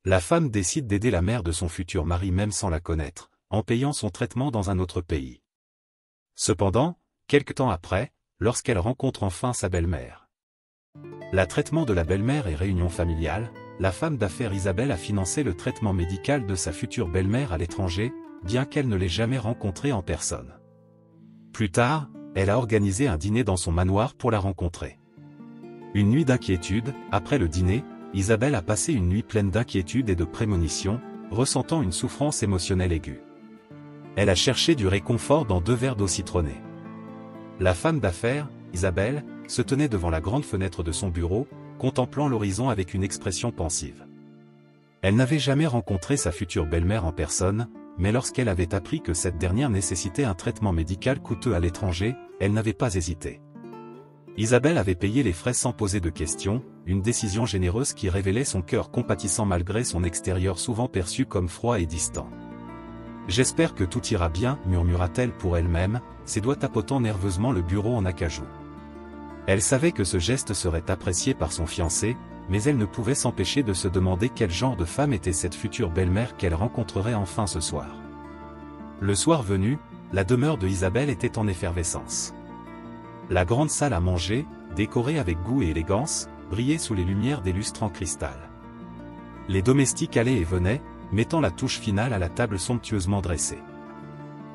La femme décide d'aider la mère de son futur mari même sans la connaître, en payant son traitement dans un autre pays. Cependant, quelque temps après, lorsqu'elle rencontre enfin sa belle-mère. Le traitement de la belle-mère et réunion familiale, la femme d'affaires Isabelle a financé le traitement médical de sa future belle-mère à l'étranger, bien qu'elle ne l'ait jamais rencontrée en personne. Plus tard, elle a organisé un dîner dans son manoir pour la rencontrer. Une nuit d'inquiétude, après le dîner, Isabelle a passé une nuit pleine d'inquiétude et de prémonitions, ressentant une souffrance émotionnelle aiguë. Elle a cherché du réconfort dans 2 verres d'eau citronnée. La femme d'affaires, Isabelle, se tenait devant la grande fenêtre de son bureau, contemplant l'horizon avec une expression pensive. Elle n'avait jamais rencontré sa future belle-mère en personne, mais lorsqu'elle avait appris que cette dernière nécessitait un traitement médical coûteux à l'étranger, elle n'avait pas hésité. Isabelle avait payé les frais sans poser de questions, une décision généreuse qui révélait son cœur compatissant malgré son extérieur souvent perçu comme froid et distant. « J'espère que tout ira bien », murmura-t-elle pour elle-même, ses doigts tapotant nerveusement le bureau en acajou. Elle savait que ce geste serait apprécié par son fiancé, mais elle ne pouvait s'empêcher de se demander quel genre de femme était cette future belle-mère qu'elle rencontrerait enfin ce soir. Le soir venu, la demeure de Isabelle était en effervescence. La grande salle à manger, décorée avec goût et élégance, brillait sous les lumières des lustres en cristal. Les domestiques allaient et venaient, mettant la touche finale à la table somptueusement dressée.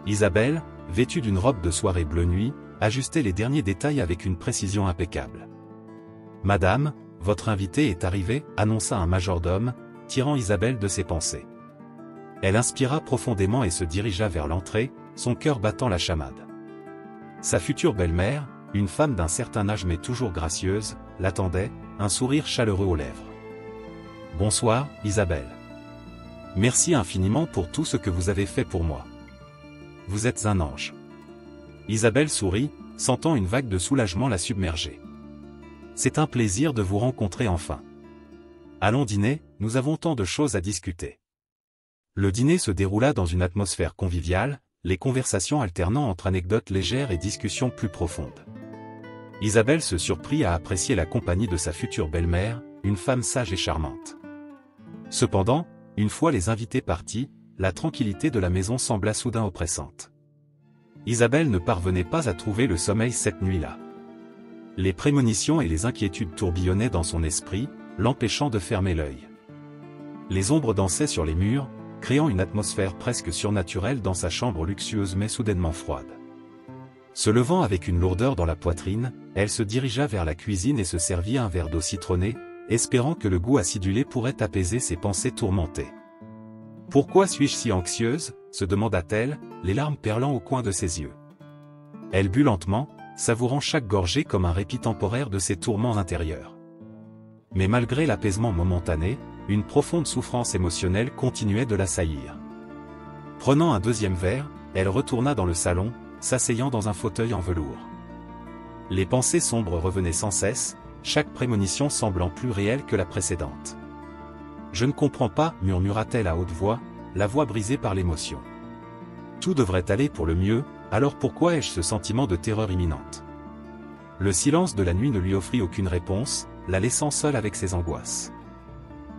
Isabelle, vêtue d'une robe de soirée bleu nuit, ajustait les derniers détails avec une précision impeccable. « Madame, votre invité est arrivé », annonça un majordome, tirant Isabelle de ses pensées. Elle inspira profondément et se dirigea vers l'entrée, son cœur battant la chamade. Sa future belle-mère, une femme d'un certain âge mais toujours gracieuse, l'attendait, un sourire chaleureux aux lèvres. « Bonsoir, Isabelle. Merci infiniment pour tout ce que vous avez fait pour moi. Vous êtes un ange. » Isabelle sourit, sentant une vague de soulagement la submerger. « C'est un plaisir de vous rencontrer enfin. Allons dîner, nous avons tant de choses à discuter. » Le dîner se déroula dans une atmosphère conviviale, les conversations alternant entre anecdotes légères et discussions plus profondes. Isabelle se surprit à apprécier la compagnie de sa future belle-mère, une femme sage et charmante. Cependant, une fois les invités partis, la tranquillité de la maison sembla soudain oppressante. Isabelle ne parvenait pas à trouver le sommeil cette nuit-là. Les prémonitions et les inquiétudes tourbillonnaient dans son esprit, l'empêchant de fermer l'œil. Les ombres dansaient sur les murs, créant une atmosphère presque surnaturelle dans sa chambre luxueuse mais soudainement froide. Se levant avec une lourdeur dans la poitrine, elle se dirigea vers la cuisine et se servit un verre d'eau citronnée, espérant que le goût acidulé pourrait apaiser ses pensées tourmentées. « Pourquoi suis-je si anxieuse ?» se demanda-t-elle, les larmes perlant au coin de ses yeux. Elle but lentement, savourant chaque gorgée comme un répit temporaire de ses tourments intérieurs. Mais malgré l'apaisement momentané, une profonde souffrance émotionnelle continuait de l'assaillir. Prenant un deuxième verre, elle retourna dans le salon, s'asseyant dans un fauteuil en velours. Les pensées sombres revenaient sans cesse, chaque prémonition semblant plus réelle que la précédente. « Je ne comprends pas », murmura-t-elle à haute voix, la voix brisée par l'émotion. Tout devrait aller pour le mieux, alors pourquoi ai-je ce sentiment de terreur imminente? Le silence de la nuit ne lui offrit aucune réponse, la laissant seule avec ses angoisses.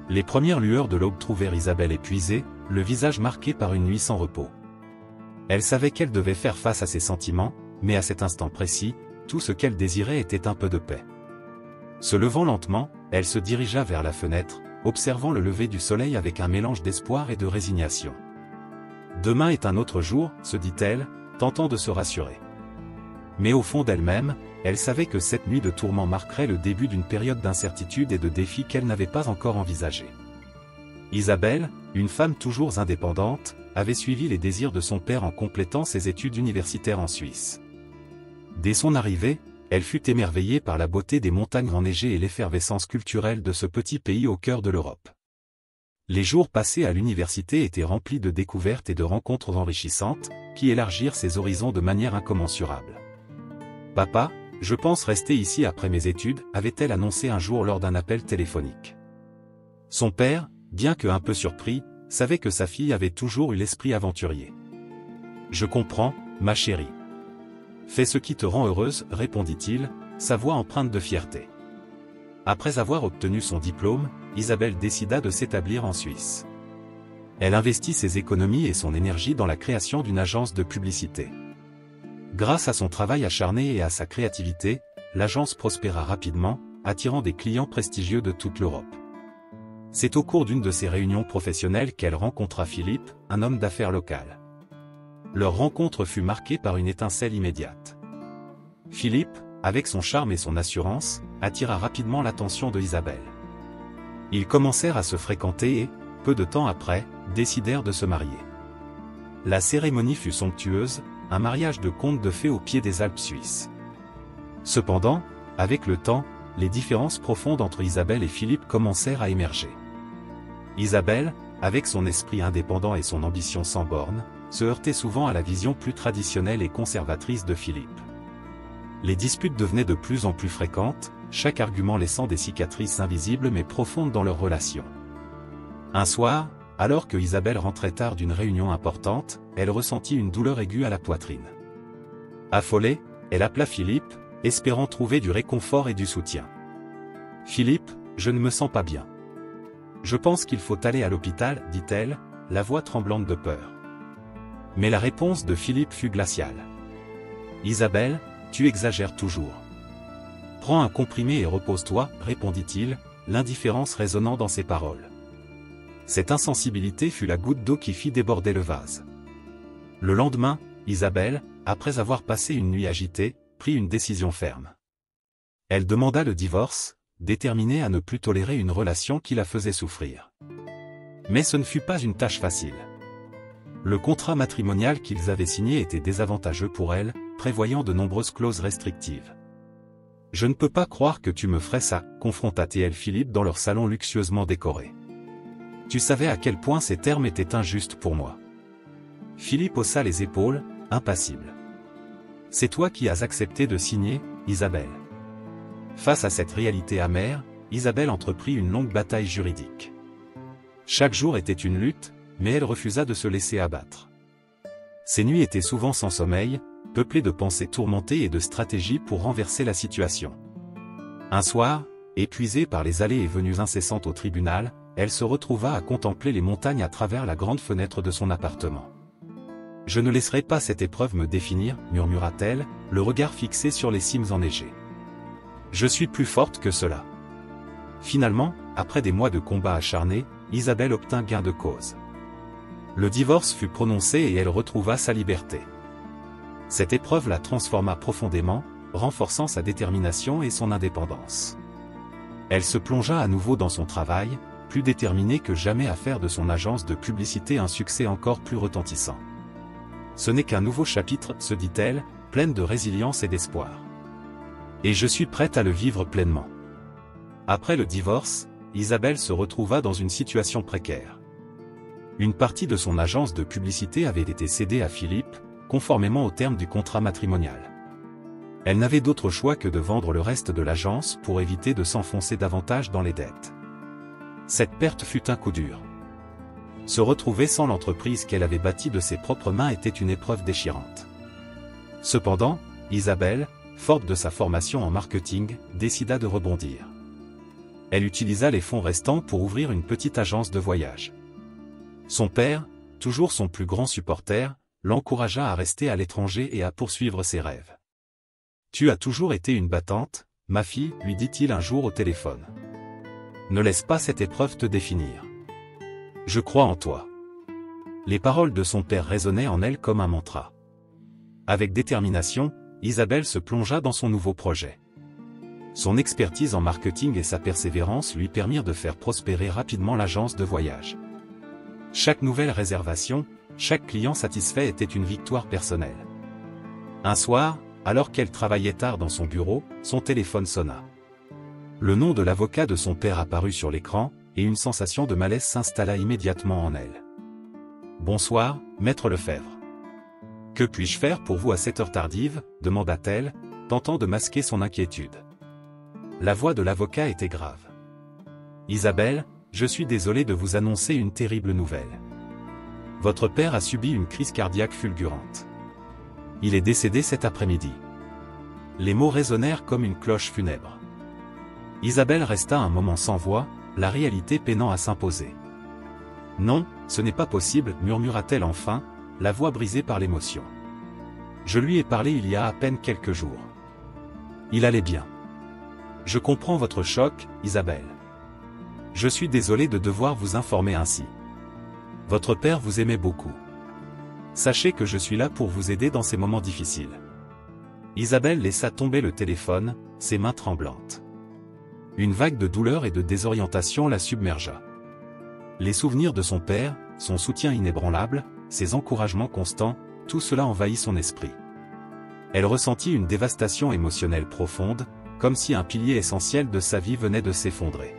Les premières lueurs de l'aube trouvèrent Isabelle épuisée, le visage marqué par une nuit sans repos. Elle savait qu'elle devait faire face à ses sentiments, mais à cet instant précis, tout ce qu'elle désirait était un peu de paix. Se levant lentement, elle se dirigea vers la fenêtre, observant le lever du soleil avec un mélange d'espoir et de résignation. « Demain est un autre jour », se dit-elle, tentant de se rassurer. Mais au fond d'elle-même, elle savait que cette nuit de tourment marquerait le début d'une période d'incertitude et de défis qu'elle n'avait pas encore envisagés. Isabelle, une femme toujours indépendante, avait suivi les désirs de son père en complétant ses études universitaires en Suisse. Dès son arrivée, elle fut émerveillée par la beauté des montagnes enneigées et l'effervescence culturelle de ce petit pays au cœur de l'Europe. Les jours passés à l'université étaient remplis de découvertes et de rencontres enrichissantes, qui élargirent ses horizons de manière incommensurable. « Papa, je pense rester ici après mes études », avait-elle annoncé un jour lors d'un appel téléphonique. Son père, bien que un peu surpris, savait que sa fille avait toujours eu l'esprit aventurier. « Je comprends, ma chérie. Fais ce qui te rend heureuse, répondit-il, sa voix empreinte de fierté. Après avoir obtenu son diplôme, Isabelle décida de s'établir en Suisse. Elle investit ses économies et son énergie dans la création d'une agence de publicité. Grâce à son travail acharné et à sa créativité, l'agence prospéra rapidement, attirant des clients prestigieux de toute l'Europe. C'est au cours d'une de ses réunions professionnelles qu'elle rencontra Philippe, un homme d'affaires local. Leur rencontre fut marquée par une étincelle immédiate. Philippe, avec son charme et son assurance, attira rapidement l'attention de Isabelle. Ils commencèrent à se fréquenter et, peu de temps après, décidèrent de se marier. La cérémonie fut somptueuse, un mariage de conte de fées au pied des Alpes suisses. Cependant, avec le temps, les différences profondes entre Isabelle et Philippe commencèrent à émerger. Isabelle, avec son esprit indépendant et son ambition sans bornes, se heurtait souvent à la vision plus traditionnelle et conservatrice de Philippe. Les disputes devenaient de plus en plus fréquentes, chaque argument laissant des cicatrices invisibles mais profondes dans leur relation. Un soir, alors que Isabelle rentrait tard d'une réunion importante, elle ressentit une douleur aiguë à la poitrine. Affolée, elle appela Philippe, espérant trouver du réconfort et du soutien. « Philippe, je ne me sens pas bien. Je pense qu'il faut aller à l'hôpital, dit-elle, la voix tremblante de peur. » Mais la réponse de Philippe fut glaciale. « Isabelle, tu exagères toujours. Prends un comprimé et repose-toi, répondit-il, l'indifférence résonnant dans ses paroles. Cette insensibilité fut la goutte d'eau qui fit déborder le vase. Le lendemain, Isabelle, après avoir passé une nuit agitée, prit une décision ferme. Elle demanda le divorce, déterminée à ne plus tolérer une relation qui la faisait souffrir. Mais ce ne fut pas une tâche facile. Le contrat matrimonial qu'ils avaient signé était désavantageux pour elle, prévoyant de nombreuses clauses restrictives. « Je ne peux pas croire que tu me ferais ça, confronta-t-elle Philippe dans leur salon luxueusement décoré. Tu savais à quel point ces termes étaient injustes pour moi. » Philippe haussa les épaules, impassible. « C'est toi qui as accepté de signer, Isabelle. » Face à cette réalité amère, Isabelle entreprit une longue bataille juridique. Chaque jour était une lutte, mais elle refusa de se laisser abattre. Ses nuits étaient souvent sans sommeil, peuplées de pensées tourmentées et de stratégies pour renverser la situation. Un soir, épuisée par les allées et venues incessantes au tribunal, elle se retrouva à contempler les montagnes à travers la grande fenêtre de son appartement. « Je ne laisserai pas cette épreuve me définir, murmura-t-elle, le regard fixé sur les cimes enneigées. Je suis plus forte que cela. » Finalement, après des mois de combats acharnés, Isabelle obtint gain de cause. Le divorce fut prononcé et elle retrouva sa liberté. Cette épreuve la transforma profondément, renforçant sa détermination et son indépendance. Elle se plongea à nouveau dans son travail, plus déterminée que jamais à faire de son agence de publicité un succès encore plus retentissant. Ce n'est qu'un nouveau chapitre, se dit-elle, pleine de résilience et d'espoir. Et je suis prête à le vivre pleinement. Après le divorce, Isabelle se retrouva dans une situation précaire. Une partie de son agence de publicité avait été cédée à Philippe, conformément aux termes du contrat matrimonial. Elle n'avait d'autre choix que de vendre le reste de l'agence pour éviter de s'enfoncer davantage dans les dettes. Cette perte fut un coup dur. Se retrouver sans l'entreprise qu'elle avait bâtie de ses propres mains était une épreuve déchirante. Cependant, Isabelle, forte de sa formation en marketing, décida de rebondir. Elle utilisa les fonds restants pour ouvrir une petite agence de voyage. Son père, toujours son plus grand supporter, l'encouragea à rester à l'étranger et à poursuivre ses rêves. « Tu as toujours été une battante, ma fille, lui dit-il un jour au téléphone. Ne laisse pas cette épreuve te définir. Je crois en toi. » Les paroles de son père résonnaient en elle comme un mantra. Avec détermination, Isabelle se plongea dans son nouveau projet. Son expertise en marketing et sa persévérance lui permirent de faire prospérer rapidement l'agence de voyage. Chaque nouvelle réservation, chaque client satisfait était une victoire personnelle. Un soir, alors qu'elle travaillait tard dans son bureau, son téléphone sonna. Le nom de l'avocat de son père apparut sur l'écran, et une sensation de malaise s'installa immédiatement en elle. « Bonsoir, maître Lefebvre. Que puis-je faire pour vous à cette heure tardive » demanda-t-elle, tentant de masquer son inquiétude. La voix de l'avocat était grave. « Isabelle, je suis désolé de vous annoncer une terrible nouvelle. Votre père a subi une crise cardiaque fulgurante. Il est décédé cet après-midi. » Les mots résonnèrent comme une cloche funèbre. Isabelle resta un moment sans voix, la réalité peinant à s'imposer. « Non, ce n'est pas possible, murmura-t-elle enfin, la voix brisée par l'émotion. Je lui ai parlé il y a à peine quelques jours. Il allait bien. Je comprends votre choc, Isabelle. Je suis désolé de devoir vous informer ainsi. Votre père vous aimait beaucoup. Sachez que je suis là pour vous aider dans ces moments difficiles. » Isabelle laissa tomber le téléphone, ses mains tremblantes. Une vague de douleur et de désorientation la submergea. Les souvenirs de son père, son soutien inébranlable, ses encouragements constants, tout cela envahit son esprit. Elle ressentit une dévastation émotionnelle profonde, comme si un pilier essentiel de sa vie venait de s'effondrer.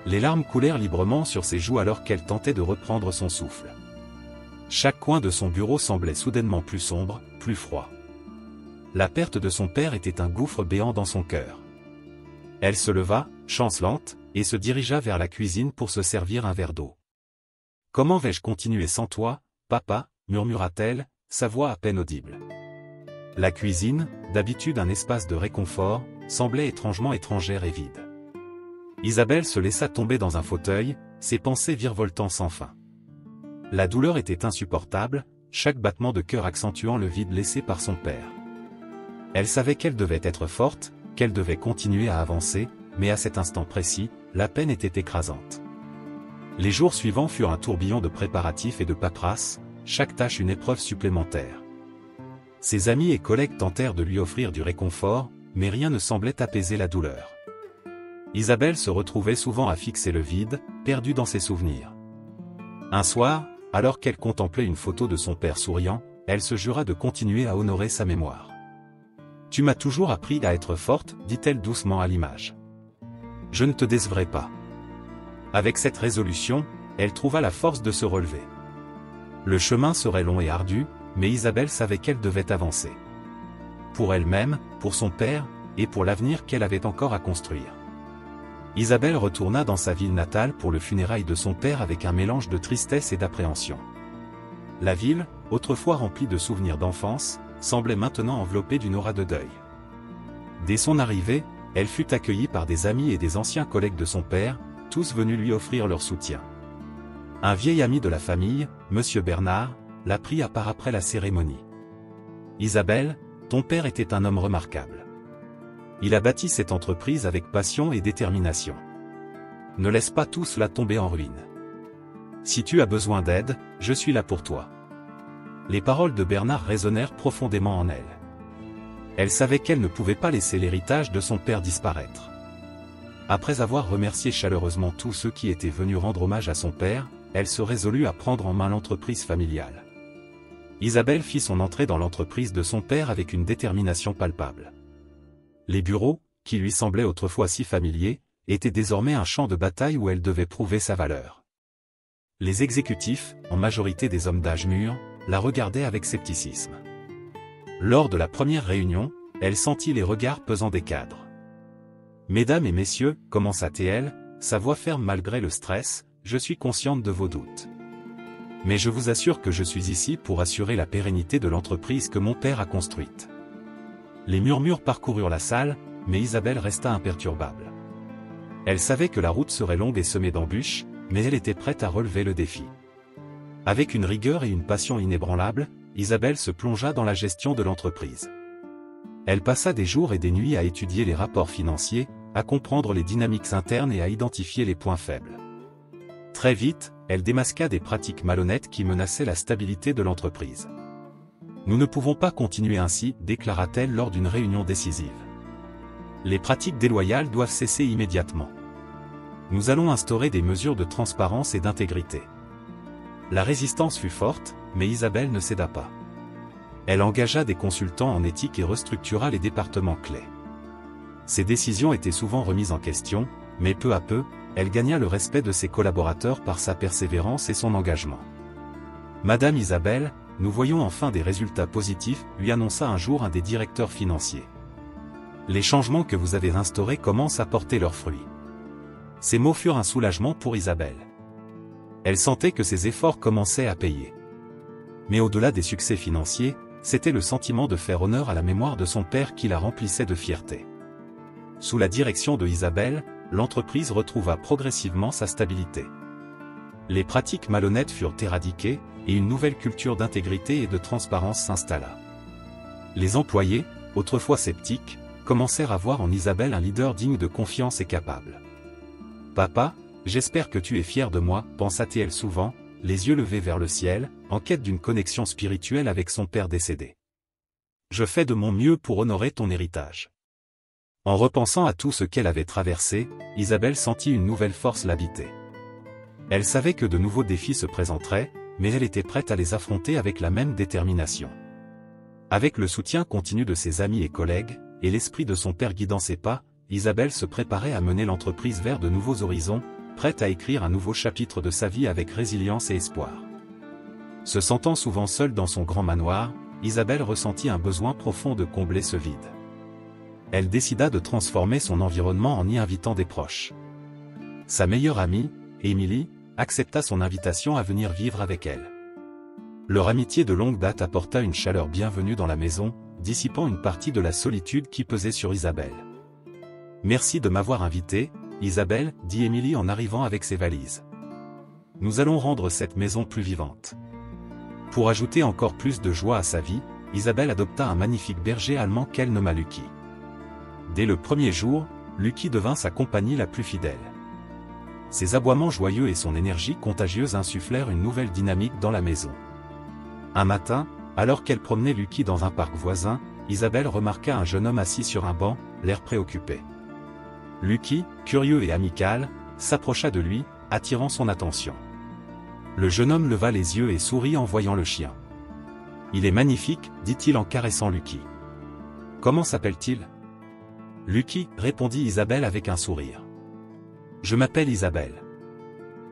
Les larmes coulèrent librement sur ses joues alors qu'elle tentait de reprendre son souffle. Chaque coin de son bureau semblait soudainement plus sombre, plus froid. La perte de son père était un gouffre béant dans son cœur. Elle se leva, chancelante, et se dirigea vers la cuisine pour se servir un verre d'eau. « Comment vais-je continuer sans toi, papa ?» murmura-t-elle, sa voix à peine audible. La cuisine, d'habitude un espace de réconfort, semblait étrangement étrangère et vide. Isabelle se laissa tomber dans un fauteuil, ses pensées virevoltant sans fin. La douleur était insupportable, chaque battement de cœur accentuant le vide laissé par son père. Elle savait qu'elle devait être forte, qu'elle devait continuer à avancer, mais à cet instant précis, la peine était écrasante. Les jours suivants furent un tourbillon de préparatifs et de paperasse, chaque tâche une épreuve supplémentaire. Ses amis et collègues tentèrent de lui offrir du réconfort, mais rien ne semblait apaiser la douleur. Isabelle se retrouvait souvent à fixer le vide, perdue dans ses souvenirs. Un soir, alors qu'elle contemplait une photo de son père souriant, elle se jura de continuer à honorer sa mémoire. « Tu m'as toujours appris à être forte, dit-elle doucement à l'image. Je ne te décevrai pas. » Avec cette résolution, elle trouva la force de se relever. Le chemin serait long et ardu, mais Isabelle savait qu'elle devait avancer. Pour elle-même, pour son père, et pour l'avenir qu'elle avait encore à construire. Isabelle retourna dans sa ville natale pour le funérail de son père avec un mélange de tristesse et d'appréhension. La ville, autrefois remplie de souvenirs d'enfance, semblait maintenant enveloppée d'une aura de deuil. Dès son arrivée, elle fut accueillie par des amis et des anciens collègues de son père, tous venus lui offrir leur soutien. Un vieil ami de la famille, Monsieur Bernard, la prit à part après la cérémonie. « Isabelle, ton père était un homme remarquable. Il a bâti cette entreprise avec passion et détermination. Ne laisse pas tout cela tomber en ruine. Si tu as besoin d'aide, je suis là pour toi. » Les paroles de Bernard résonnèrent profondément en elle. Elle savait qu'elle ne pouvait pas laisser l'héritage de son père disparaître. Après avoir remercié chaleureusement tous ceux qui étaient venus rendre hommage à son père, elle se résolut à prendre en main l'entreprise familiale. Isabelle fit son entrée dans l'entreprise de son père avec une détermination palpable. Les bureaux, qui lui semblaient autrefois si familiers, étaient désormais un champ de bataille où elle devait prouver sa valeur. Les exécutifs, en majorité des hommes d'âge mûr, la regardaient avec scepticisme. Lors de la première réunion, elle sentit les regards pesants des cadres. « Mesdames et messieurs, commença-t-elle, sa voix ferme malgré le stress, je suis consciente de vos doutes. Mais je vous assure que je suis ici pour assurer la pérennité de l'entreprise que mon père a construite. » Les murmures parcoururent la salle, mais Isabelle resta imperturbable. Elle savait que la route serait longue et semée d'embûches, mais elle était prête à relever le défi. Avec une rigueur et une passion inébranlables, Isabelle se plongea dans la gestion de l'entreprise. Elle passa des jours et des nuits à étudier les rapports financiers, à comprendre les dynamiques internes et à identifier les points faibles. Très vite, elle démasqua des pratiques malhonnêtes qui menaçaient la stabilité de l'entreprise. « Nous ne pouvons pas continuer ainsi, déclara-t-elle lors d'une réunion décisive. Les pratiques déloyales doivent cesser immédiatement. Nous allons instaurer des mesures de transparence et d'intégrité. » La résistance fut forte, mais Isabelle ne céda pas. Elle engagea des consultants en éthique et restructura les départements clés. Ses décisions étaient souvent remises en question, mais peu à peu, elle gagna le respect de ses collaborateurs par sa persévérance et son engagement. « Madame Isabelle, nous voyons enfin des résultats positifs, lui annonça un jour un des directeurs financiers. Les changements que vous avez instaurés commencent à porter leurs fruits. » Ces mots furent un soulagement pour Isabelle. Elle sentait que ses efforts commençaient à payer. Mais au-delà des succès financiers, c'était le sentiment de faire honneur à la mémoire de son père qui la remplissait de fierté. Sous la direction de Isabelle, l'entreprise retrouva progressivement sa stabilité. Les pratiques malhonnêtes furent éradiquées, et une nouvelle culture d'intégrité et de transparence s'installa. Les employés, autrefois sceptiques, commencèrent à voir en Isabelle un leader digne de confiance et capable. « Papa, j'espère que tu es fier de moi », pensa-t-elle souvent, les yeux levés vers le ciel, en quête d'une connexion spirituelle avec son père décédé. « Je fais de mon mieux pour honorer ton héritage. » En repensant à tout ce qu'elle avait traversé, Isabelle sentit une nouvelle force l'habiter. Elle savait que de nouveaux défis se présenteraient, mais elle était prête à les affronter avec la même détermination. Avec le soutien continu de ses amis et collègues, et l'esprit de son père guidant ses pas, Isabelle se préparait à mener l'entreprise vers de nouveaux horizons, prête à écrire un nouveau chapitre de sa vie avec résilience et espoir. Se sentant souvent seule dans son grand manoir, Isabelle ressentit un besoin profond de combler ce vide. Elle décida de transformer son environnement en y invitant des proches. Sa meilleure amie, Émilie, accepta son invitation à venir vivre avec elle. Leur amitié de longue date apporta une chaleur bienvenue dans la maison, dissipant une partie de la solitude qui pesait sur Isabelle. « Merci de m'avoir invité, Isabelle, » dit Émilie en arrivant avec ses valises. « Nous allons rendre cette maison plus vivante. » Pour ajouter encore plus de joie à sa vie, Isabelle adopta un magnifique berger allemand qu'elle nomma Lucky. Dès le premier jour, Lucky devint sa compagnie la plus fidèle. Ses aboiements joyeux et son énergie contagieuse insufflèrent une nouvelle dynamique dans la maison. Un matin, alors qu'elle promenait Lucky dans un parc voisin, Isabelle remarqua un jeune homme assis sur un banc, l'air préoccupé. Lucky, curieux et amical, s'approcha de lui, attirant son attention. Le jeune homme leva les yeux et sourit en voyant le chien. « Il est magnifique, » dit-il en caressant Lucky. « Comment s'appelle-t-il » Lucky, répondit Isabelle avec un sourire. « Je m'appelle Isabelle. »«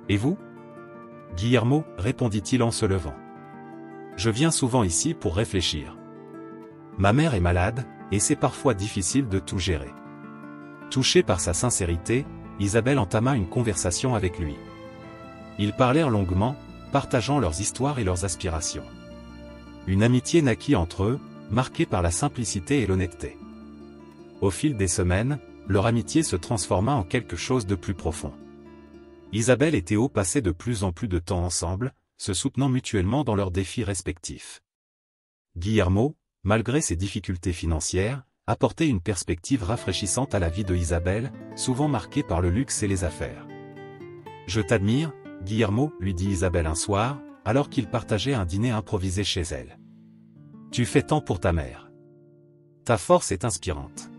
Et vous » Guillermo, répondit-il en se levant. « Je viens souvent ici pour réfléchir. Ma mère est malade, et c'est parfois difficile de tout gérer. » Touchée par sa sincérité, Isabelle entama une conversation avec lui. Ils parlèrent longuement, partageant leurs histoires et leurs aspirations. Une amitié naquit entre eux, marquée par la simplicité et l'honnêteté. Au fil des semaines, leur amitié se transforma en quelque chose de plus profond. Isabelle et Théo passaient de plus en plus de temps ensemble, se soutenant mutuellement dans leurs défis respectifs. Guillermo, malgré ses difficultés financières, apportait une perspective rafraîchissante à la vie de Isabelle, souvent marquée par le luxe et les affaires. « Je t'admire, Guillermo, » lui dit Isabelle un soir, alors qu'ils partageaient un dîner improvisé chez elle. « Tu fais tant pour ta mère. Ta force est inspirante. »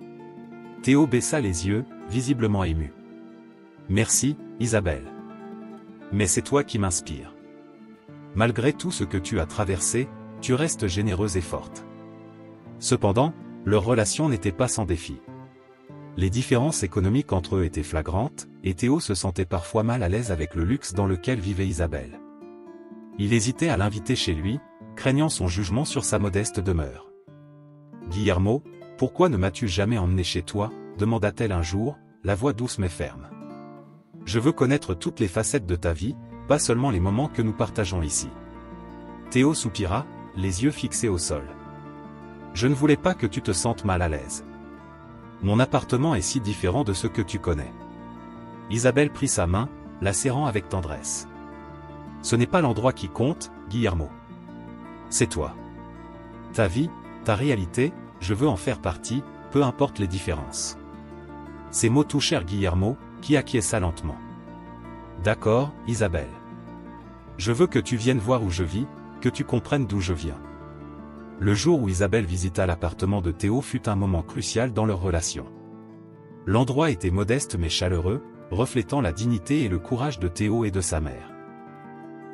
Théo baissa les yeux, visiblement ému. « Merci, Isabelle. Mais c'est toi qui m'inspires. Malgré tout ce que tu as traversé, tu restes généreuse et forte. » Cependant, leur relation n'était pas sans défi. Les différences économiques entre eux étaient flagrantes, et Théo se sentait parfois mal à l'aise avec le luxe dans lequel vivait Isabelle. Il hésitait à l'inviter chez lui, craignant son jugement sur sa modeste demeure. « Guillermo, pourquoi ne m'as-tu jamais emmené chez toi ?» demanda-t-elle un jour, la voix douce mais ferme. « Je veux connaître toutes les facettes de ta vie, pas seulement les moments que nous partageons ici. » Théo soupira, les yeux fixés au sol. « Je ne voulais pas que tu te sentes mal à l'aise. Mon appartement est si différent de ce que tu connais. » Isabelle prit sa main, la serrant avec tendresse. « Ce n'est pas l'endroit qui compte, Guillermo. C'est toi. Ta vie, ta réalité, je veux en faire partie, peu importe les différences. » Ces mots touchèrent Guillermo, qui acquiesça lentement. « D'accord, Isabelle. Je veux que tu viennes voir où je vis, que tu comprennes d'où je viens. » Le jour où Isabelle visita l'appartement de Théo fut un moment crucial dans leur relation. L'endroit était modeste mais chaleureux, reflétant la dignité et le courage de Théo et de sa mère.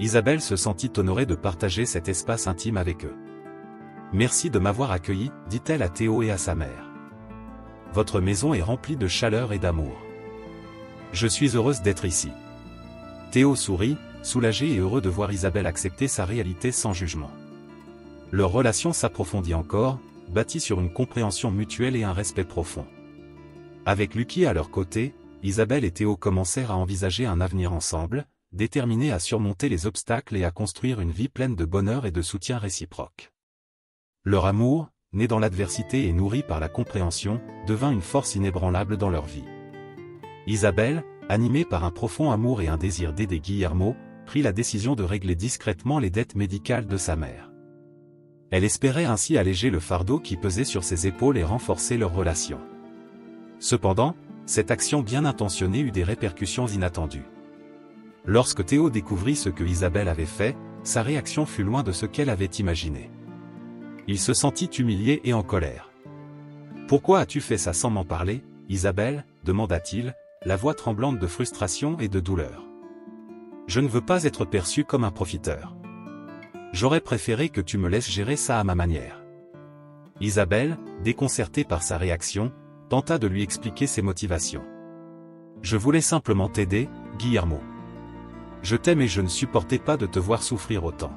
Isabelle se sentit honorée de partager cet espace intime avec eux. « Merci de m'avoir accueilli, » dit-elle à Théo et à sa mère. « Votre maison est remplie de chaleur et d'amour. Je suis heureuse d'être ici. » Théo sourit, soulagé et heureux de voir Isabelle accepter sa réalité sans jugement. Leur relation s'approfondit encore, bâtie sur une compréhension mutuelle et un respect profond. Avec Lucky à leur côté, Isabelle et Théo commencèrent à envisager un avenir ensemble, déterminés à surmonter les obstacles et à construire une vie pleine de bonheur et de soutien réciproque. Leur amour, né dans l'adversité et nourri par la compréhension, devint une force inébranlable dans leur vie. Isabelle, animée par un profond amour et un désir d'aider Guillermo, prit la décision de régler discrètement les dettes médicales de sa mère. Elle espérait ainsi alléger le fardeau qui pesait sur ses épaules et renforcer leur relation. Cependant, cette action bien intentionnée eut des répercussions inattendues. Lorsque Théo découvrit ce que Isabelle avait fait, sa réaction fut loin de ce qu'elle avait imaginé. Il se sentit humilié et en colère. « Pourquoi as-tu fait ça sans m'en parler, Isabelle ?» demanda-t-il, la voix tremblante de frustration et de douleur. « Je ne veux pas être perçu comme un profiteur. J'aurais préféré que tu me laisses gérer ça à ma manière. » Isabelle, déconcertée par sa réaction, tenta de lui expliquer ses motivations. « Je voulais simplement t'aider, Guillermo. Je t'aime et je ne supportais pas de te voir souffrir autant. »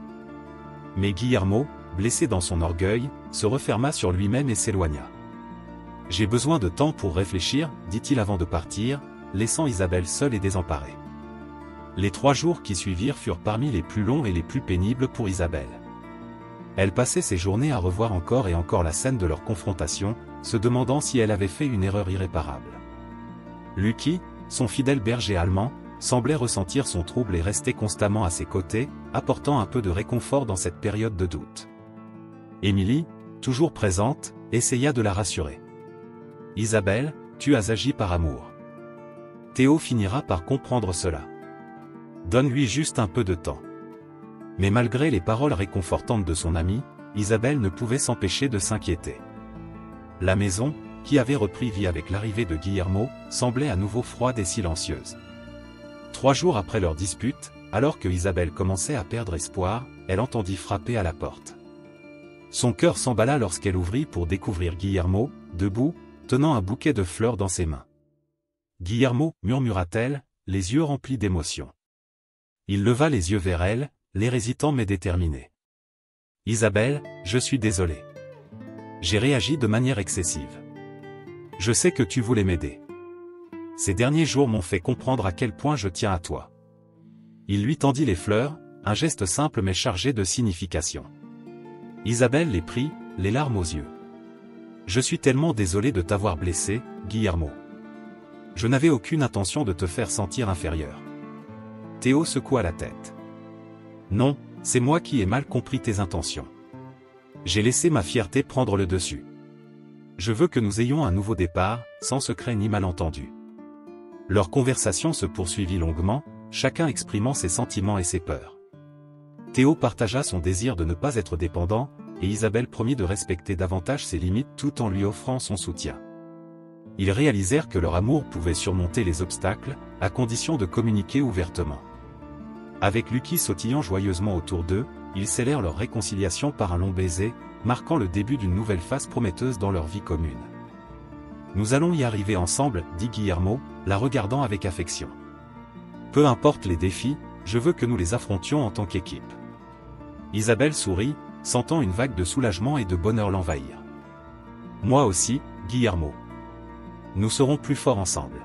Mais Guillermo, blessé dans son orgueil, se referma sur lui-même et s'éloigna. « J'ai besoin de temps pour réfléchir, » dit-il avant de partir, laissant Isabelle seule et désemparée. Les 3 jours qui suivirent furent parmi les plus longs et les plus pénibles pour Isabelle. Elle passait ses journées à revoir encore et encore la scène de leur confrontation, se demandant si elle avait fait une erreur irréparable. Lucky, son fidèle berger allemand, semblait ressentir son trouble et restait constamment à ses côtés, apportant un peu de réconfort dans cette période de doute. Émilie, toujours présente, essaya de la rassurer. « Isabelle, tu as agi par amour. Théo finira par comprendre cela. Donne-lui juste un peu de temps. » Mais malgré les paroles réconfortantes de son amie, Isabelle ne pouvait s'empêcher de s'inquiéter. La maison, qui avait repris vie avec l'arrivée de Guillermo, semblait à nouveau froide et silencieuse. 3 jours après leur dispute, alors que Isabelle commençait à perdre espoir, elle entendit frapper à la porte. Son cœur s'emballa lorsqu'elle ouvrit pour découvrir Guillermo, debout, tenant un bouquet de fleurs dans ses mains. « Guillermo » murmura-t-elle, les yeux remplis d'émotion. Il leva les yeux vers elle, l'air hésitant mais déterminé. « Isabelle, je suis désolé. J'ai réagi de manière excessive. Je sais que tu voulais m'aider. Ces derniers jours m'ont fait comprendre à quel point je tiens à toi. » Il lui tendit les fleurs, un geste simple mais chargé de signification. Isabelle les prit, les larmes aux yeux. « Je suis tellement désolé de t'avoir blessé, Guillermo. Je n'avais aucune intention de te faire sentir inférieur. » Théo secoua la tête. « Non, c'est moi qui ai mal compris tes intentions. J'ai laissé ma fierté prendre le dessus. Je veux que nous ayons un nouveau départ, sans secret ni malentendu. » Leur conversation se poursuivit longuement, chacun exprimant ses sentiments et ses peurs. Théo partagea son désir de ne pas être dépendant, et Isabelle promit de respecter davantage ses limites tout en lui offrant son soutien. Ils réalisèrent que leur amour pouvait surmonter les obstacles, à condition de communiquer ouvertement. Avec Lucky sautillant joyeusement autour d'eux, ils scellèrent leur réconciliation par un long baiser, marquant le début d'une nouvelle phase prometteuse dans leur vie commune. « Nous allons y arriver ensemble, » dit Guillermo, la regardant avec affection. « Peu importe les défis, je veux que nous les affrontions en tant qu'équipe. » Isabelle sourit, sentant une vague de soulagement et de bonheur l'envahir. « Moi aussi, Guillermo. Nous serons plus forts ensemble. »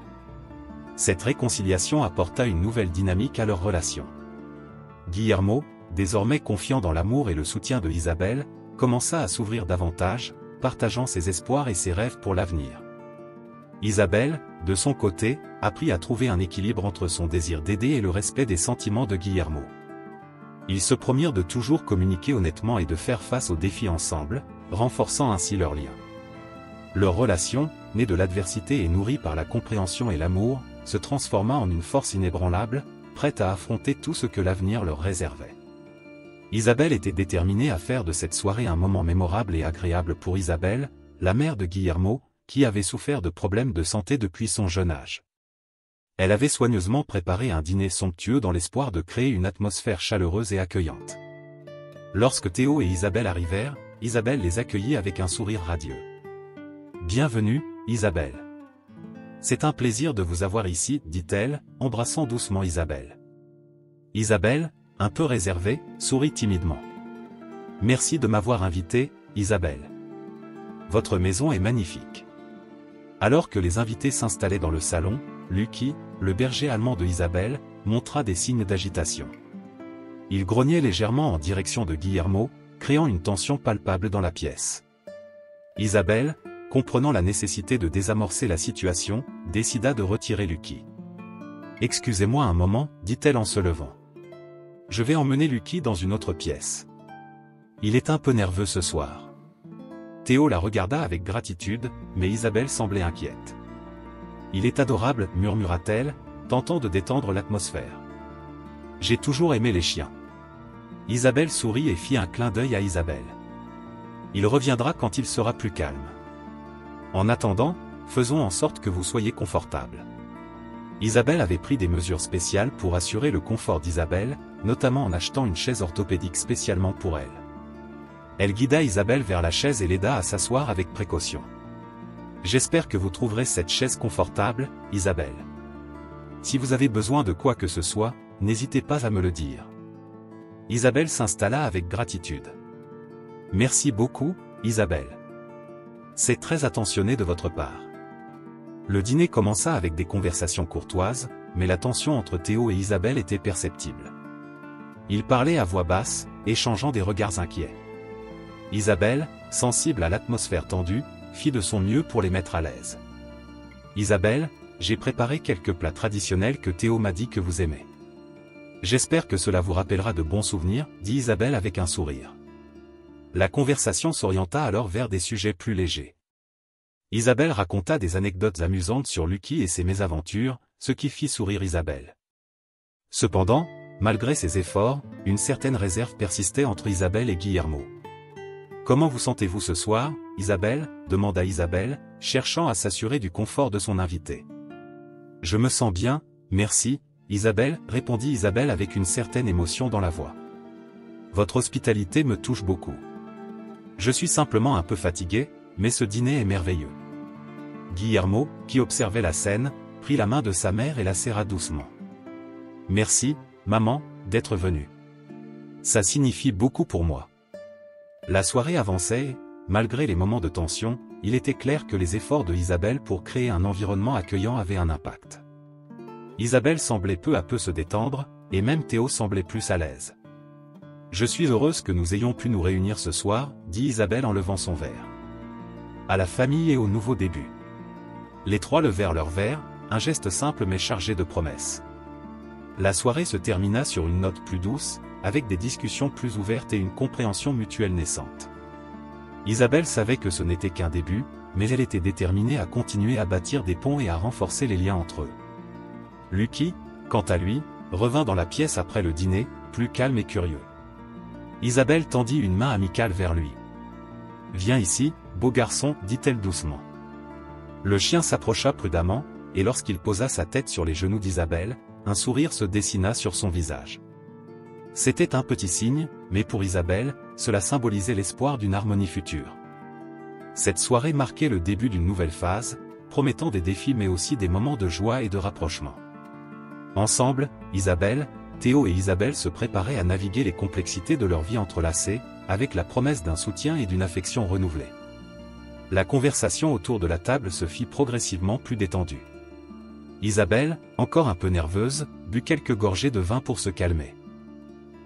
Cette réconciliation apporta une nouvelle dynamique à leur relation. Guillermo, désormais confiant dans l'amour et le soutien de Isabelle, commença à s'ouvrir davantage, partageant ses espoirs et ses rêves pour l'avenir. Isabelle, de son côté, apprit à trouver un équilibre entre son désir d'aider et le respect des sentiments de Guillermo. Ils se promirent de toujours communiquer honnêtement et de faire face aux défis ensemble, renforçant ainsi leur lien. Leur relation, née de l'adversité et nourrie par la compréhension et l'amour, se transforma en une force inébranlable, prête à affronter tout ce que l'avenir leur réservait. Isabelle était déterminée à faire de cette soirée un moment mémorable et agréable pour Isabelle, la mère de Guillermo, qui avait souffert de problèmes de santé depuis son jeune âge. Elle avait soigneusement préparé un dîner somptueux dans l'espoir de créer une atmosphère chaleureuse et accueillante. Lorsque Théo et Isabelle arrivèrent, Isabelle les accueillit avec un sourire radieux. « Bienvenue, Isabelle. C'est un plaisir de vous avoir ici, » dit-elle, embrassant doucement Isabelle. Isabelle, un peu réservée, sourit timidement. « Merci de m'avoir invité, Isabelle. Votre maison est magnifique. » Alors que les invités s'installaient dans le salon, Lucky, le berger allemand de Isabelle, montra des signes d'agitation. Il grognait légèrement en direction de Guillermo, créant une tension palpable dans la pièce. Isabelle, comprenant la nécessité de désamorcer la situation, décida de retirer Lucky. « Excusez-moi un moment, dit-elle en se levant. Je vais emmener Lucky dans une autre pièce. Il est un peu nerveux ce soir. » Théo la regarda avec gratitude, mais Isabelle semblait inquiète. « Il est adorable, murmura-t-elle, tentant de détendre l'atmosphère. J'ai toujours aimé les chiens. » Isabelle sourit et fit un clin d'œil à Isabelle. « Il reviendra quand il sera plus calme. En attendant, faisons en sorte que vous soyez confortable. » Isabelle avait pris des mesures spéciales pour assurer le confort d'Isabelle, notamment en achetant une chaise orthopédique spécialement pour elle. Elle guida Isabelle vers la chaise et l'aida à s'asseoir avec précaution. « J'espère que vous trouverez cette chaise confortable, Isabelle. Si vous avez besoin de quoi que ce soit, n'hésitez pas à me le dire. » Isabelle s'installa avec gratitude. « Merci beaucoup, Isabelle. C'est très attentionné de votre part. » Le dîner commença avec des conversations courtoises, mais la tension entre Théo et Isabelle était perceptible. Ils parlaient à voix basse, échangeant des regards inquiets. Isabelle, sensible à l'atmosphère tendue, fit de son mieux pour les mettre à l'aise. « Isabelle, j'ai préparé quelques plats traditionnels que Théo m'a dit que vous aimez. J'espère que cela vous rappellera de bons souvenirs, dit Isabelle avec un sourire. » La conversation s'orienta alors vers des sujets plus légers. Isabelle raconta des anecdotes amusantes sur Lucky et ses mésaventures, ce qui fit sourire Isabelle. Cependant, malgré ses efforts, une certaine réserve persistait entre Isabelle et Guillermo. « Comment vous sentez-vous ce soir, Isabelle » demanda Isabelle, cherchant à s'assurer du confort de son invité. « Je me sens bien, merci, Isabelle, » répondit Isabelle avec une certaine émotion dans la voix. « Votre hospitalité me touche beaucoup. Je suis simplement un peu fatigué, mais ce dîner est merveilleux. » Guillermo, qui observait la scène, prit la main de sa mère et la serra doucement. « Merci, maman, d'être venue. Ça signifie beaucoup pour moi. » La soirée avançait et, malgré les moments de tension, il était clair que les efforts de Isabelle pour créer un environnement accueillant avaient un impact. Isabelle semblait peu à peu se détendre, et même Théo semblait plus à l'aise. « Je suis heureuse que nous ayons pu nous réunir ce soir, » dit Isabelle en levant son verre. « À la famille et au nouveau début. » Les trois levèrent leurs verres, un geste simple mais chargé de promesses. La soirée se termina sur une note plus douce, avec des discussions plus ouvertes et une compréhension mutuelle naissante. Isabelle savait que ce n'était qu'un début, mais elle était déterminée à continuer à bâtir des ponts et à renforcer les liens entre eux. Lucky, quant à lui, revint dans la pièce après le dîner, plus calme et curieux. Isabelle tendit une main amicale vers lui. « Viens ici, beau garçon, » dit-elle doucement. Le chien s'approcha prudemment, et lorsqu'il posa sa tête sur les genoux d'Isabelle, un sourire se dessina sur son visage. C'était un petit signe, mais pour Isabelle, cela symbolisait l'espoir d'une harmonie future. Cette soirée marquait le début d'une nouvelle phase, promettant des défis mais aussi des moments de joie et de rapprochement. Ensemble, Isabelle, Théo et Isabelle se préparaient à naviguer les complexités de leur vie entrelacées, avec la promesse d'un soutien et d'une affection renouvelée. La conversation autour de la table se fit progressivement plus détendue. Isabelle, encore un peu nerveuse, but quelques gorgées de vin pour se calmer.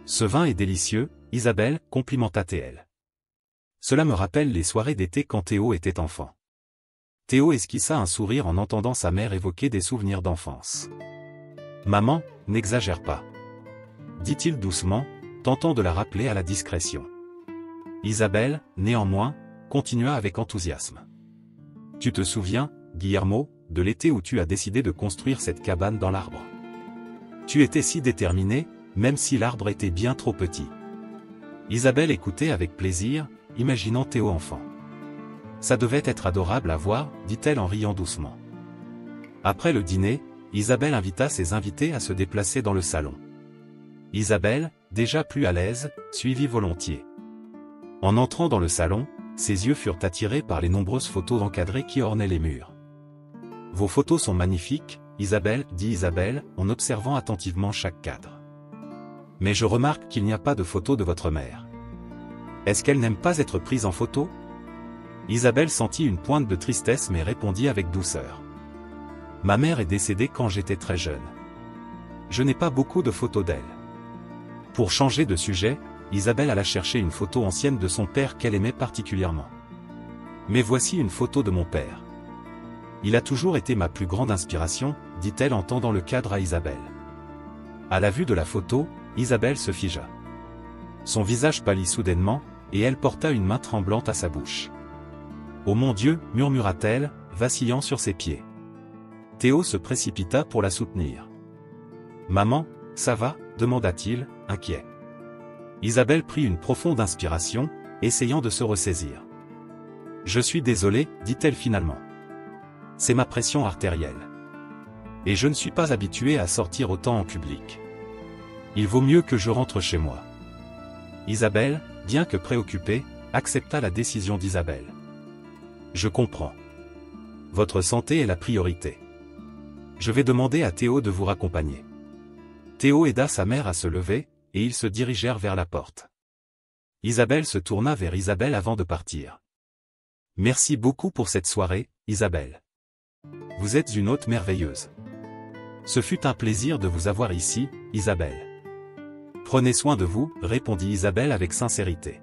« Ce vin est délicieux, Isabelle, » complimenta-t-elle. « Cela me rappelle les soirées d'été quand Théo était enfant. » Théo esquissa un sourire en entendant sa mère évoquer des souvenirs d'enfance. « Maman, n'exagère pas. » dit-il doucement, tentant de la rappeler à la discrétion. Isabelle, néanmoins, continua avec enthousiasme. « Tu te souviens, Guillermo, de l'été où tu as décidé de construire cette cabane dans l'arbre. Tu étais si déterminé, même si l'arbre était bien trop petit. » Isabelle écoutait avec plaisir, imaginant Théo enfant. « Ça devait être adorable à voir, » dit-elle en riant doucement. Après le dîner, Isabelle invita ses invités à se déplacer dans le salon. Isabelle, déjà plus à l'aise, suivit volontiers. En entrant dans le salon, ses yeux furent attirés par les nombreuses photos encadrées qui ornaient les murs. « Vos photos sont magnifiques, Isabelle, » dit Isabelle, en observant attentivement chaque cadre. « Mais je remarque qu'il n'y a pas de photo de votre mère. Est-ce qu'elle n'aime pas être prise en photo ?» Isabelle sentit une pointe de tristesse mais répondit avec douceur. « Ma mère est décédée quand j'étais très jeune. Je n'ai pas beaucoup de photos d'elle. » Pour changer de sujet, Isabelle alla chercher une photo ancienne de son père qu'elle aimait particulièrement. Mais voici une photo de mon père. Il a toujours été ma plus grande inspiration, dit-elle en tendant le cadre à Isabelle. À la vue de la photo, Isabelle se figea. Son visage pâlit soudainement, et elle porta une main tremblante à sa bouche. « Oh mon Dieu » murmura-t-elle, vacillant sur ses pieds. Théo se précipita pour la soutenir. « Maman, ça va » demanda-t-il, inquiet. Isabelle prit une profonde inspiration, essayant de se ressaisir. « Je suis désolée » dit-elle finalement. « C'est ma pression artérielle. Et je ne suis pas habituée à sortir autant en public. Il vaut mieux que je rentre chez moi. » Isabelle, bien que préoccupée, accepta la décision d'Isabelle. « Je comprends. Votre santé est la priorité. Je vais demander à Théo de vous raccompagner. » Théo aida sa mère à se lever, et ils se dirigèrent vers la porte. Isabelle se tourna vers Isabelle avant de partir. « Merci beaucoup pour cette soirée, Isabelle. Vous êtes une hôte merveilleuse. Ce fut un plaisir de vous avoir ici, Isabelle. Prenez soin de vous, répondit Isabelle avec sincérité.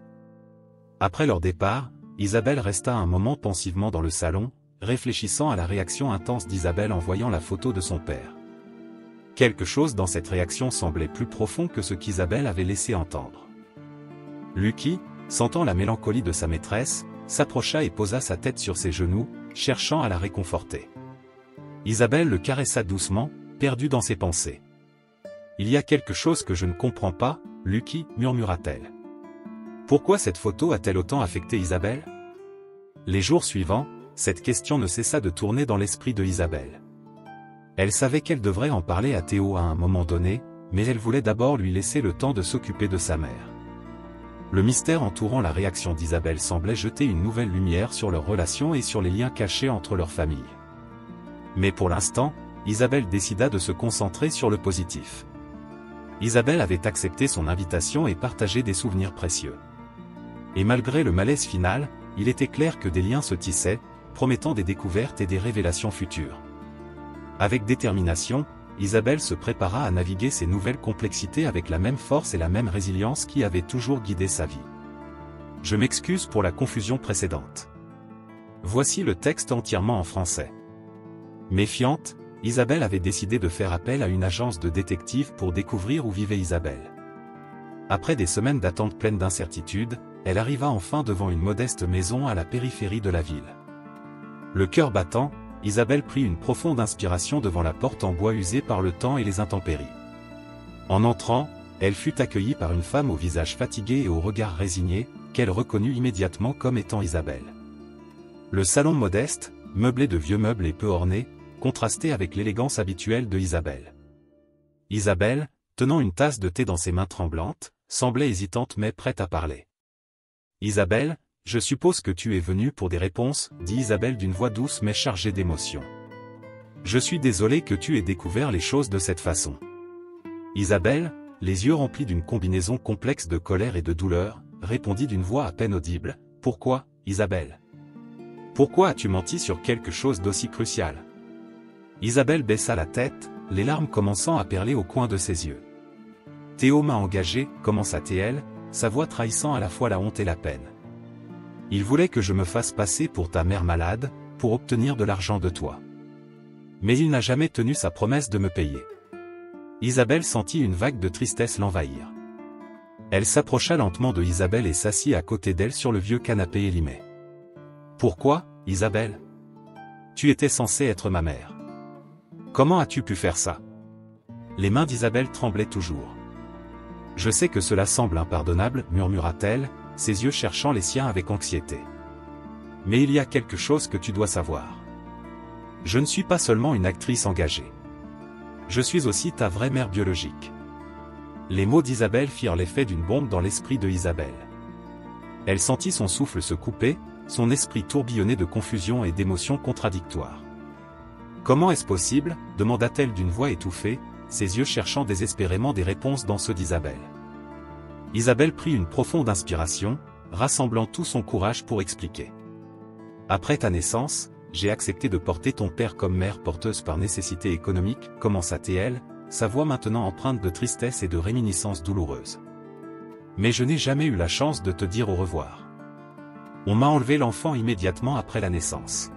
Après leur départ, Isabelle resta un moment pensivement dans le salon, réfléchissant à la réaction intense d'Isabelle en voyant la photo de son père. Quelque chose dans cette réaction semblait plus profond que ce qu'Isabelle avait laissé entendre. Lucky, sentant la mélancolie de sa maîtresse, s'approcha et posa sa tête sur ses genoux, cherchant à la réconforter. Isabelle le caressa doucement, perdue dans ses pensées. « Il y a quelque chose que je ne comprends pas, Lucky, murmura-t-elle. Pourquoi cette photo a-t-elle autant affecté Isabelle ?» Les jours suivants, cette question ne cessa de tourner dans l'esprit de Isabelle. Elle savait qu'elle devrait en parler à Théo à un moment donné, mais elle voulait d'abord lui laisser le temps de s'occuper de sa mère. Le mystère entourant la réaction d'Isabelle semblait jeter une nouvelle lumière sur leur relation et sur les liens cachés entre leurs familles. Mais pour l'instant, Isabelle décida de se concentrer sur le positif. Isabelle avait accepté son invitation et partagé des souvenirs précieux. Et malgré le malaise final, il était clair que des liens se tissaient, promettant des découvertes et des révélations futures. Avec détermination, Isabelle se prépara à naviguer ces nouvelles complexités avec la même force et la même résilience qui avaient toujours guidé sa vie. Je m'excuse pour la confusion précédente. Voici le texte entièrement en français. Méfiante, Isabelle avait décidé de faire appel à une agence de détectives pour découvrir où vivait Isabelle. Après des semaines d'attente pleines d'incertitudes, elle arriva enfin devant une modeste maison à la périphérie de la ville. Le cœur battant, Isabelle prit une profonde inspiration devant la porte en bois usée par le temps et les intempéries. En entrant, elle fut accueillie par une femme au visage fatigué et au regard résigné, qu'elle reconnut immédiatement comme étant Isabelle. Le salon modeste, meublé de vieux meubles et peu orné, contrastait avec l'élégance habituelle de Isabelle. Isabelle, tenant une tasse de thé dans ses mains tremblantes, semblait hésitante mais prête à parler. « Isabelle, je suppose que tu es venue pour des réponses, » dit Isabelle d'une voix douce mais chargée d'émotion. « Je suis désolée que tu aies découvert les choses de cette façon. » Isabelle, les yeux remplis d'une combinaison complexe de colère et de douleur, répondit d'une voix à peine audible. « Pourquoi, Isabelle? Pourquoi as-tu menti sur quelque chose d'aussi crucial ?» Isabelle baissa la tête, les larmes commençant à perler au coin de ses yeux. « Théo m'a engagé, » commença-t-elle, sa voix trahissant à la fois la honte et la peine. « Il voulait que je me fasse passer pour ta mère malade, pour obtenir de l'argent de toi. Mais il n'a jamais tenu sa promesse de me payer. » Isabelle sentit une vague de tristesse l'envahir. Elle s'approcha lentement de Isabelle et s'assit à côté d'elle sur le vieux canapé élimé. « Pourquoi, Isabelle? Tu étais censée être ma mère. Comment as-tu pu faire ça ?» Les mains d'Isabelle tremblaient toujours. « Je sais que cela semble impardonnable, » murmura-t-elle, ses yeux cherchant les siens avec anxiété. « Mais il y a quelque chose que tu dois savoir. Je ne suis pas seulement une actrice engagée. Je suis aussi ta vraie mère biologique. » Les mots d'Isabelle firent l'effet d'une bombe dans l'esprit de Isabelle. Elle sentit son souffle se couper, son esprit tourbillonner de confusion et d'émotions contradictoires. « Comment est-ce possible ?» demanda-t-elle d'une voix étouffée, ses yeux cherchant désespérément des réponses dans ceux d'Isabelle. Isabelle prit une profonde inspiration, rassemblant tout son courage pour expliquer. « Après ta naissance, j'ai accepté de porter ton père comme mère porteuse par nécessité économique, » commença-t-elle, sa voix maintenant empreinte de tristesse et de réminiscences douloureuses. « Mais je n'ai jamais eu la chance de te dire au revoir. On m'a enlevé l'enfant immédiatement après la naissance.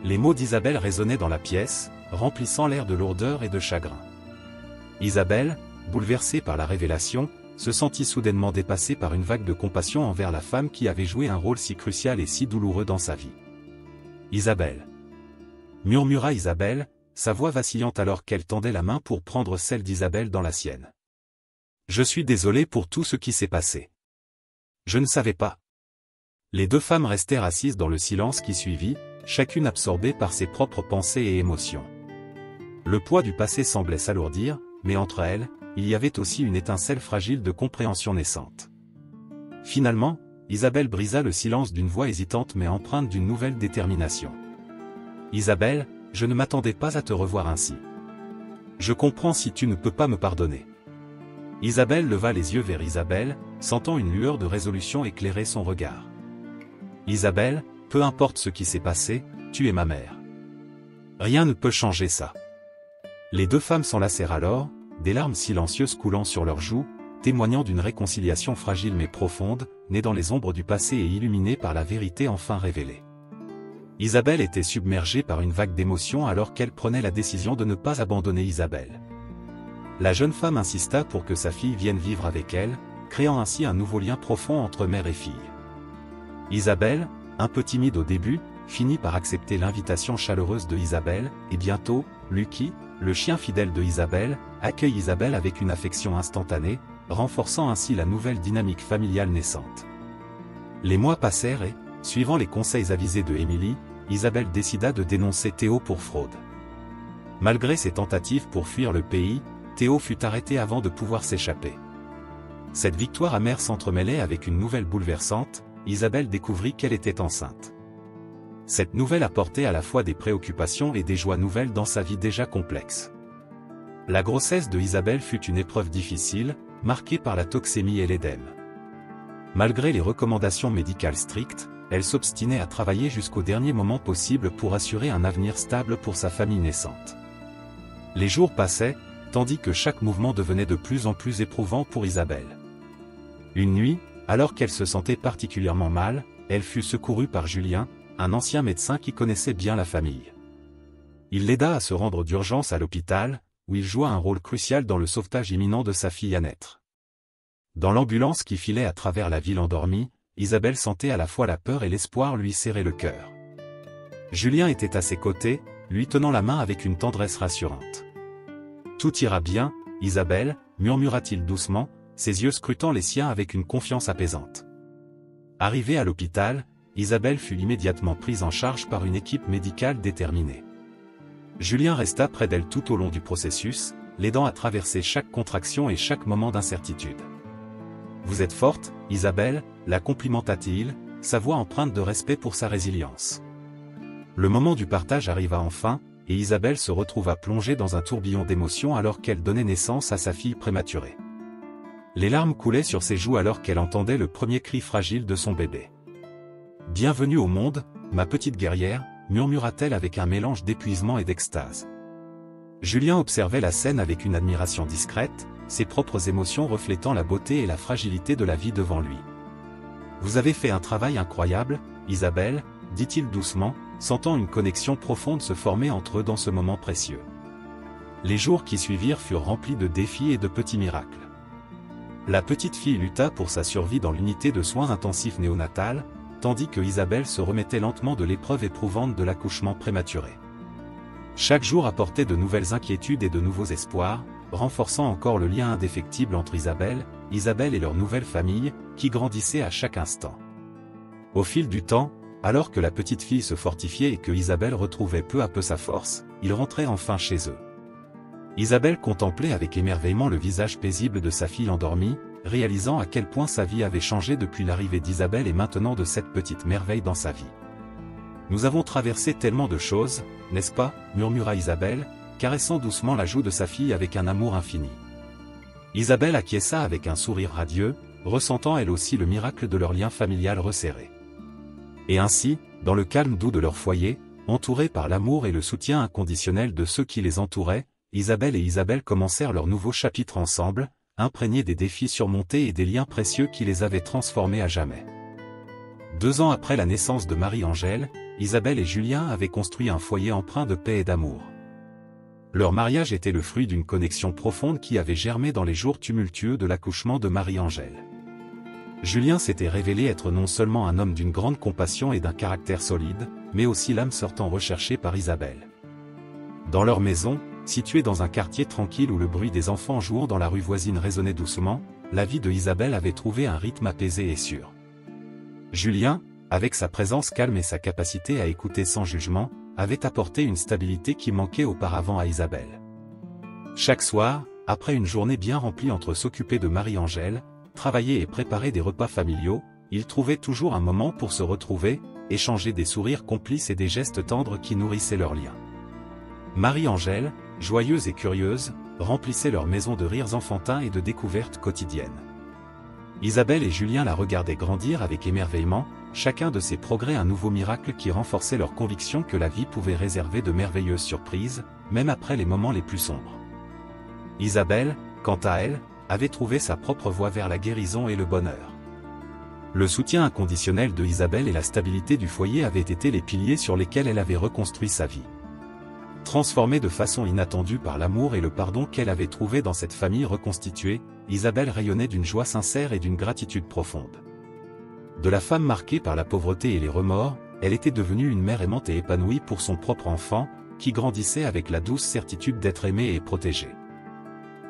Les mots d'Isabelle résonnaient dans la pièce, remplissant l'air de lourdeur et de chagrin. Isabelle, bouleversée par la révélation, se sentit soudainement dépassée par une vague de compassion envers la femme qui avait joué un rôle si crucial et si douloureux dans sa vie. Isabelle, murmura Isabelle, sa voix vacillant alors qu'elle tendait la main pour prendre celle d'Isabelle dans la sienne. Je suis désolée pour tout ce qui s'est passé. Je ne savais pas. Les deux femmes restèrent assises dans le silence qui suivit, chacune absorbée par ses propres pensées et émotions. Le poids du passé semblait s'alourdir, mais entre elles, il y avait aussi une étincelle fragile de compréhension naissante. Finalement, Isabelle brisa le silence d'une voix hésitante mais empreinte d'une nouvelle détermination. Isabelle, je ne m'attendais pas à te revoir ainsi. Je comprends si tu ne peux pas me pardonner. Isabelle leva les yeux vers Isabelle, sentant une lueur de résolution éclairer son regard. Isabelle, peu importe ce qui s'est passé, tu es ma mère. Rien ne peut changer ça. Les deux femmes s'enlacèrent alors, des larmes silencieuses coulant sur leurs joues, témoignant d'une réconciliation fragile mais profonde, née dans les ombres du passé et illuminée par la vérité enfin révélée. Isabelle était submergée par une vague d'émotions alors qu'elle prenait la décision de ne pas abandonner Isabelle. La jeune femme insista pour que sa fille vienne vivre avec elle, créant ainsi un nouveau lien profond entre mère et fille. Isabelle, un peu timide au début, finit par accepter l'invitation chaleureuse de Isabelle, et bientôt, Lucky, le chien fidèle de Isabelle, accueille Isabelle avec une affection instantanée, renforçant ainsi la nouvelle dynamique familiale naissante. Les mois passèrent et, suivant les conseils avisés de Émilie, Isabelle décida de dénoncer Théo pour fraude. Malgré ses tentatives pour fuir le pays, Théo fut arrêté avant de pouvoir s'échapper. Cette victoire amère s'entremêlait avec une nouvelle bouleversante, Isabelle découvrit qu'elle était enceinte. Cette nouvelle apportait à la fois des préoccupations et des joies nouvelles dans sa vie déjà complexe. La grossesse de Isabelle fut une épreuve difficile, marquée par la toxémie et l'édème. Malgré les recommandations médicales strictes, elle s'obstinait à travailler jusqu'au dernier moment possible pour assurer un avenir stable pour sa famille naissante. Les jours passaient, tandis que chaque mouvement devenait de plus en plus éprouvant pour Isabelle. Une nuit, alors qu'elle se sentait particulièrement mal, elle fut secourue par Julien, un ancien médecin qui connaissait bien la famille. Il l'aida à se rendre d'urgence à l'hôpital, où il joua un rôle crucial dans le sauvetage imminent de sa fille à naître. Dans l'ambulance qui filait à travers la ville endormie, Isabelle sentait à la fois la peur et l'espoir lui serrer le cœur. Julien était à ses côtés, lui tenant la main avec une tendresse rassurante. « Tout ira bien, Isabelle » murmura-t-il doucement, ses yeux scrutant les siens avec une confiance apaisante. Arrivée à l'hôpital, Isabelle fut immédiatement prise en charge par une équipe médicale déterminée. Julien resta près d'elle tout au long du processus, l'aidant à traverser chaque contraction et chaque moment d'incertitude. « Vous êtes forte, Isabelle » la complimenta-t-il, sa voix empreinte de respect pour sa résilience. Le moment du partage arriva enfin, et Isabelle se retrouva plongée dans un tourbillon d'émotions alors qu'elle donnait naissance à sa fille prématurée. Les larmes coulaient sur ses joues alors qu'elle entendait le premier cri fragile de son bébé. « Bienvenue au monde, ma petite guerrière » murmura-t-elle avec un mélange d'épuisement et d'extase. Julien observait la scène avec une admiration discrète, ses propres émotions reflétant la beauté et la fragilité de la vie devant lui. « Vous avez fait un travail incroyable, Isabelle » dit-il doucement, sentant une connexion profonde se former entre eux dans ce moment précieux. Les jours qui suivirent furent remplis de défis et de petits miracles. La petite fille lutta pour sa survie dans l'unité de soins intensifs néonatale, tandis que Isabelle se remettait lentement de l'épreuve éprouvante de l'accouchement prématuré. Chaque jour apportait de nouvelles inquiétudes et de nouveaux espoirs, renforçant encore le lien indéfectible entre Isabelle et leur nouvelle famille, qui grandissait à chaque instant. Au fil du temps, alors que la petite fille se fortifiait et que Isabelle retrouvait peu à peu sa force, ils rentraient enfin chez eux. Isabelle contemplait avec émerveillement le visage paisible de sa fille endormie, réalisant à quel point sa vie avait changé depuis l'arrivée d'Isabelle et maintenant de cette petite merveille dans sa vie. « Nous avons traversé tellement de choses, n'est-ce pas » murmura Isabelle, caressant doucement la joue de sa fille avec un amour infini. Isabelle acquiesça avec un sourire radieux, ressentant elle aussi le miracle de leur lien familial resserré. Et ainsi, dans le calme doux de leur foyer, entourés par l'amour et le soutien inconditionnel de ceux qui les entouraient, Isabelle commencèrent leur nouveau chapitre ensemble, imprégnés des défis surmontés et des liens précieux qui les avaient transformés à jamais. 2 ans après la naissance de Marie-Angèle, Isabelle et Julien avaient construit un foyer empreint de paix et d'amour. Leur mariage était le fruit d'une connexion profonde qui avait germé dans les jours tumultueux de l'accouchement de Marie-Angèle. Julien s'était révélé être non seulement un homme d'une grande compassion et d'un caractère solide, mais aussi l'âme sœur tant recherchée par Isabelle. Dans leur maison, située dans un quartier tranquille où le bruit des enfants jouant dans la rue voisine résonnait doucement, la vie de Isabelle avait trouvé un rythme apaisé et sûr. Julien, avec sa présence calme et sa capacité à écouter sans jugement, avait apporté une stabilité qui manquait auparavant à Isabelle. Chaque soir, après une journée bien remplie entre s'occuper de Marie-Angèle, travailler et préparer des repas familiaux, ils trouvaient toujours un moment pour se retrouver, échanger des sourires complices et des gestes tendres qui nourrissaient leur lien. Marie-Angèle, joyeuse et curieuse, remplissait leur maison de rires enfantins et de découvertes quotidiennes. Isabelle et Julien la regardaient grandir avec émerveillement, chacun de ses progrès un nouveau miracle qui renforçait leur conviction que la vie pouvait réserver de merveilleuses surprises, même après les moments les plus sombres. Isabelle, quant à elle, avait trouvé sa propre voie vers la guérison et le bonheur. Le soutien inconditionnel de Isabelle et la stabilité du foyer avaient été les piliers sur lesquels elle avait reconstruit sa vie. Transformée de façon inattendue par l'amour et le pardon qu'elle avait trouvé dans cette famille reconstituée, Isabelle rayonnait d'une joie sincère et d'une gratitude profonde. De la femme marquée par la pauvreté et les remords, elle était devenue une mère aimante et épanouie pour son propre enfant, qui grandissait avec la douce certitude d'être aimé et protégé.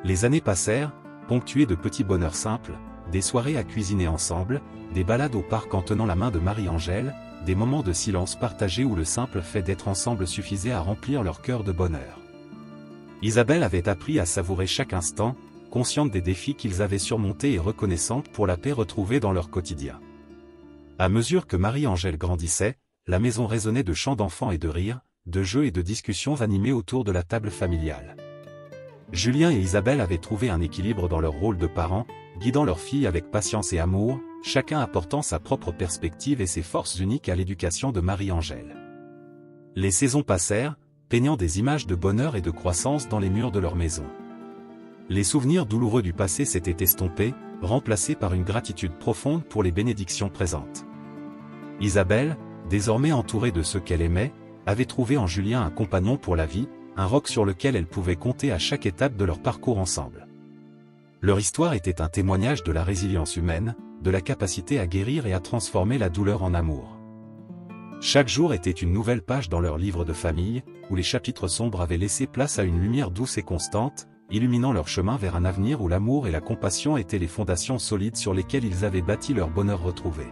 Les années passèrent, ponctuées de petits bonheurs simples, des soirées à cuisiner ensemble, des balades au parc en tenant la main de Marie-Angèle, des moments de silence partagés où le simple fait d'être ensemble suffisait à remplir leur cœur de bonheur. Isabelle avait appris à savourer chaque instant, consciente des défis qu'ils avaient surmontés et reconnaissante pour la paix retrouvée dans leur quotidien. À mesure que Marie-Angèle grandissait, la maison résonnait de chants d'enfants et de rires, de jeux et de discussions animées autour de la table familiale. Julien et Isabelle avaient trouvé un équilibre dans leur rôle de parents, guidant leur fille avec patience et amour, chacun apportant sa propre perspective et ses forces uniques à l'éducation de Marie-Angèle. Les saisons passèrent, peignant des images de bonheur et de croissance dans les murs de leur maison. Les souvenirs douloureux du passé s'étaient estompés, remplacés par une gratitude profonde pour les bénédictions présentes. Isabelle, désormais entourée de ceux qu'elle aimait, avait trouvé en Julien un compagnon pour la vie, un roc sur lequel elle pouvait compter à chaque étape de leur parcours ensemble. Leur histoire était un témoignage de la résilience humaine, de la capacité à guérir et à transformer la douleur en amour. Chaque jour était une nouvelle page dans leur livre de famille, où les chapitres sombres avaient laissé place à une lumière douce et constante, illuminant leur chemin vers un avenir où l'amour et la compassion étaient les fondations solides sur lesquelles ils avaient bâti leur bonheur retrouvé.